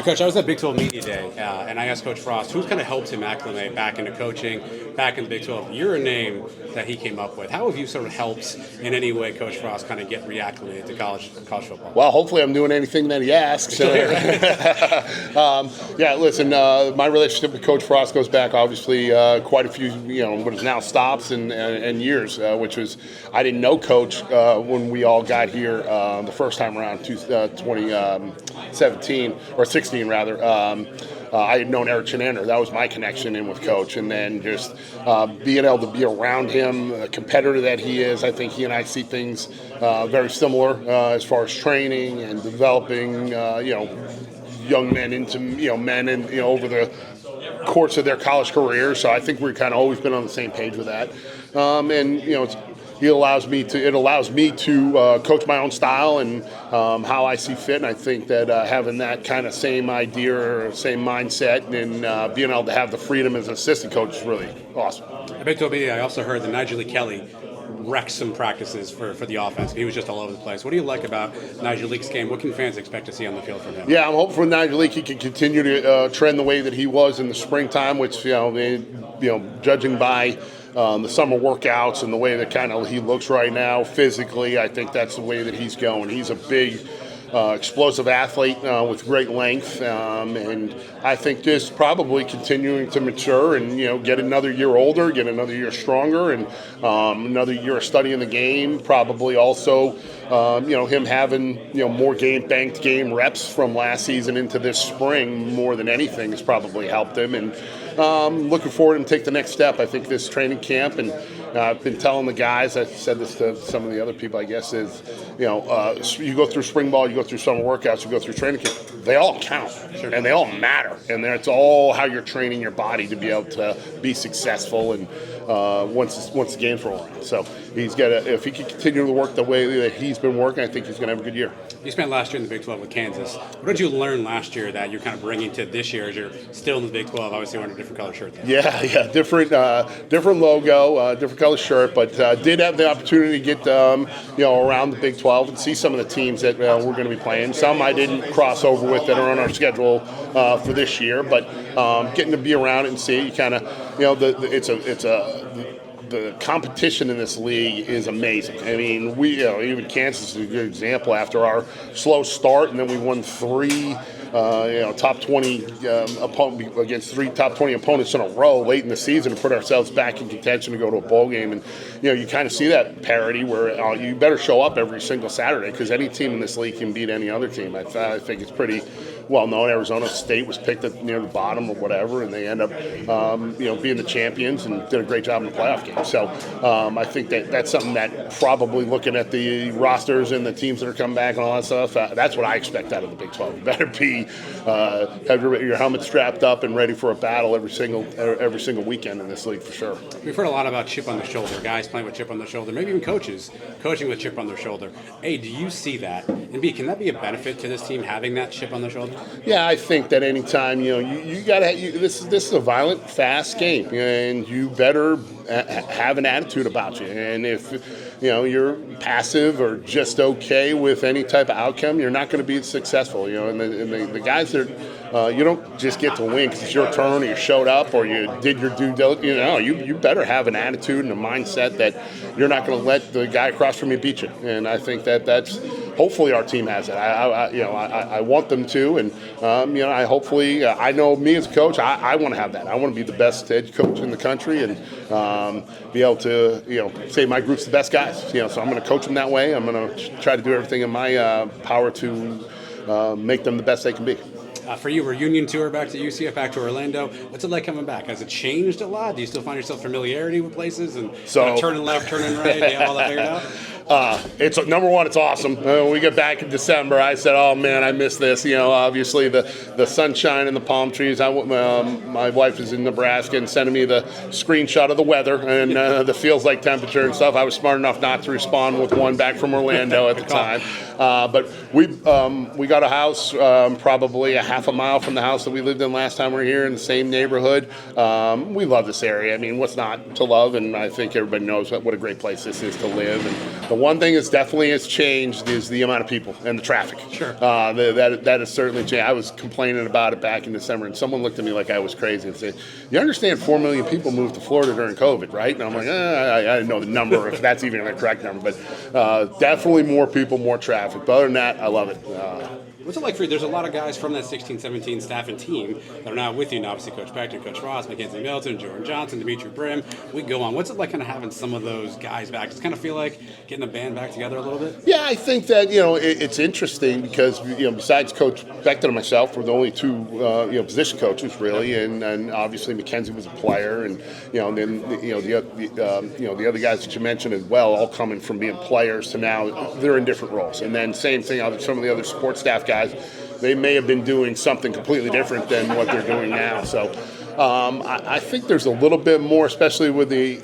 Coach, I was at Big 12 Media Day, and I asked Coach Frost, who's kind of helped him acclimate back into coaching, back in the Big 12? You're a name that he came up with. How have you sort of helped in any way, Coach Frost, kind of get reacclimated to college football? Well, hopefully I'm doing anything that he asks. Yeah, listen, my relationship with Coach Frost goes back, obviously, quite a few, what is now stops and years, which was, I didn't know Coach when we all got here the first time around, 2017, or 16 rather. I had known Eric Chenander. That was my connection in with Coach. And then just being able to be around him, the competitor that he is, I think he and I see things very similar as far as training and developing, young men into, men and, over the course of their college career. So I think we've kind of always been on the same page with that. It allows me to coach my own style and how I see fit. And I think that having that kind of same idea or same mindset and being able to have the freedom as an assistant coach is really awesome. At Big 12 Media, I also heard that Nigel Lee Kelly wrecked some practices for the offense. He was just all over the place. What do you like about Nigel Lee's game? What can fans expect to see on the field from him? Yeah, I'm hoping for Nigel Lee he can continue to trend the way that he was in the springtime, which judging by the summer workouts and the way that kind of he looks right now physically, I think that's the way that he's going. He's a big, explosive athlete with great length, and I think just probably continuing to mature and get another year older, get another year stronger, and another year of studying the game. Probably also, him having more banked game reps from last season into this spring more than anything has probably helped him. And looking forward to him take the next step. I think this training camp, and I've been telling the guys, I said this to some of the other people, I guess, is, you go through spring ball, you go through summer workouts, you go through training camp, they all count, and they all matter, and it's all how you're training your body to be able to be successful, and once the games roll around. So he's got if he can continue to work the way that he's been working, I think he's going to have a good year. You spent last year in the Big 12 with Kansas. What did you learn last year that you're kind of bringing to this year as you're still in the Big 12, obviously wearing a different color shirt there? Yeah, different logo, different color shirt, but did have the opportunity to get around the Big 12 and see some of the teams that we're going to be playing. Some I didn't cross over with that are on our schedule for this year, but getting to be around it and see, you kind of, the competition in this league is amazing. I mean, even Kansas is a good example. After our slow start, and then we won three top 20 against three top 20 opponents in a row late in the season to put ourselves back in contention to go to a bowl game. And you kind of see that parity where you better show up every single Saturday, because any team in this league can beat any other team. I think it's pretty well known. Arizona State was picked at near the bottom or whatever, and they end up being the champions and did a great job in the playoff game. So I think that's something that, probably looking at the rosters and the teams that are coming back and all that stuff, that's what I expect out of the Big 12. You better be have your helmet strapped up and ready for a battle every single weekend in this league for sure. We've heard a lot about chip on the shoulder, guys playing with chip on their shoulder, maybe even coaches coaching with chip on their shoulder. A, do you see that? And B, can that be a benefit to this team having that chip on their shoulder? Yeah, I think that anytime you got to this is a violent, fast game, and you better have an attitude about you. And if you're passive or just okay with any type of outcome, you're not going to be successful. And the guys that you don't just get to win because it's your turn or you showed up or you did your due diligence. You better have an attitude and a mindset that you're not going to let the guy across from you beat you. And I think that's hopefully our team has it. I want them to, and I know me as a coach, I want to have that. I want to be the best head coach in the country and be able to say my group's the best guys. So I'm going to coach them that way. I'm going to try to do everything in my power to make them the best they can be. For you, reunion tour back to UCF, back to Orlando. What's it like coming back? Has it changed a lot? Do you still find yourself familiarity with places and turning left, turning right? Do you have all that figured out? It's number one. It's awesome. When we get back in December, I said, "Oh man, I miss this." Obviously the sunshine and the palm trees. My wife is in Nebraska and sending me the screenshot of the weather and the feels like temperature and stuff. I was smart enough not to respond with one back from Orlando at the time. But we got a house probably a half a mile from the house that we lived in last time we were here in the same neighborhood. We love this area. I mean, what's not to love? And I think everybody knows what a great place this is to live. And the one thing that's definitely has changed is the amount of people and the traffic. Sure. That has certainly changed. I was complaining about it back in December, and someone looked at me like I was crazy and said, "You understand 4 million people moved to Florida during COVID, right?" And I'm like, I don't know the number, if that's even the correct number, but definitely more people, more traffic. But other than that, I love it. What's it like for you? There's a lot of guys from that 16-17 staff and team that are now with you, and obviously Coach Beckton, Coach Ross, Mackenzie Milton, Jordan Johnson, Dimitri Brim. We go on. What's it like kind of having some of those guys back? Does it kind of feel like getting the band back together a little bit? Yeah, I think that, it's interesting because, besides Coach Beckton and myself, we're the only two, position coaches really, and obviously Mackenzie was a player, and, then, the other guys that you mentioned as well, all coming from being players to now they're in different roles. And then same thing, some of the other support staff guys, they may have been doing something completely different than what they're doing now. So I think there's a little bit more, especially with the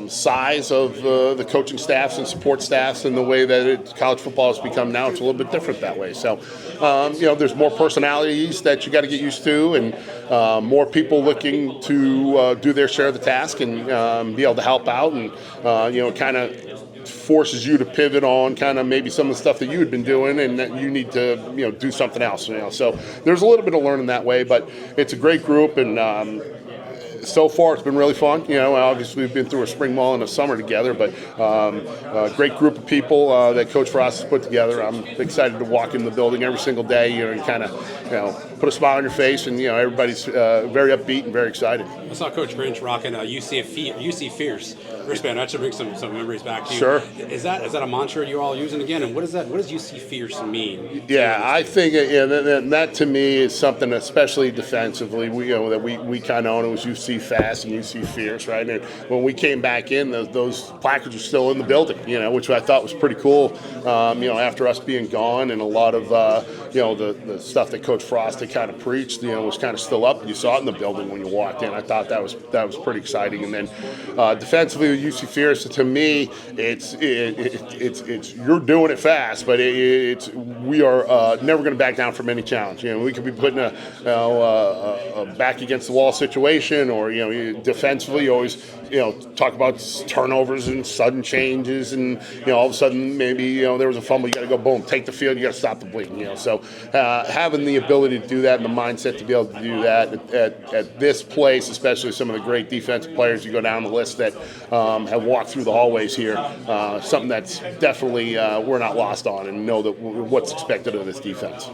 size of the coaching staffs and support staffs and the way that college football has become now. It's a little bit different that way. So, there's more personalities that you got to get used to, and more people looking to do their share of the task and be able to help out, and kind of forces you to pivot on kind of maybe some of the stuff that you had been doing, and that you need to do something else. So there's a little bit of learning that way, but it's a great group, and so far it's been really fun. Obviously we've been through a spring ball and a summer together, but a great group of people that Coach Frost has put together. I'm excited to walk in the building every single day, and kind of put a smile on your face, and everybody's very upbeat and very excited. I saw Coach Grinch rocking a UC Fierce wristband. That should bring some memories back to you. Sure. Is that a mantra you're all using again? And what does UC Fierce mean? Yeah, I think that to me is something, especially defensively. That we kind of own. It was UC Fast and UC Fierce, right? And when we came back in, those placards were still in the building. Which I thought was pretty cool. After us being gone, and a lot of the stuff that Coach Frost had kind of preached, was kind of still up. You saw it in the building when you walked in. I thought that was pretty exciting. And then defensively with UC Fierce, to me, it's you're doing it fast, but we are never going to back down from any challenge. We could be putting a back against the wall situation, or defensively, you always talk about turnovers and sudden changes, and all of a sudden maybe there was a fumble, you got to go boom, take the field, you got to stop the bleeding. So having the ability to do that and the mindset to be able to do that at this place, especially some of the great defensive players you go down the list that have walked through the hallways here, something that's definitely we're not lost on, and know that what's expected of this defense.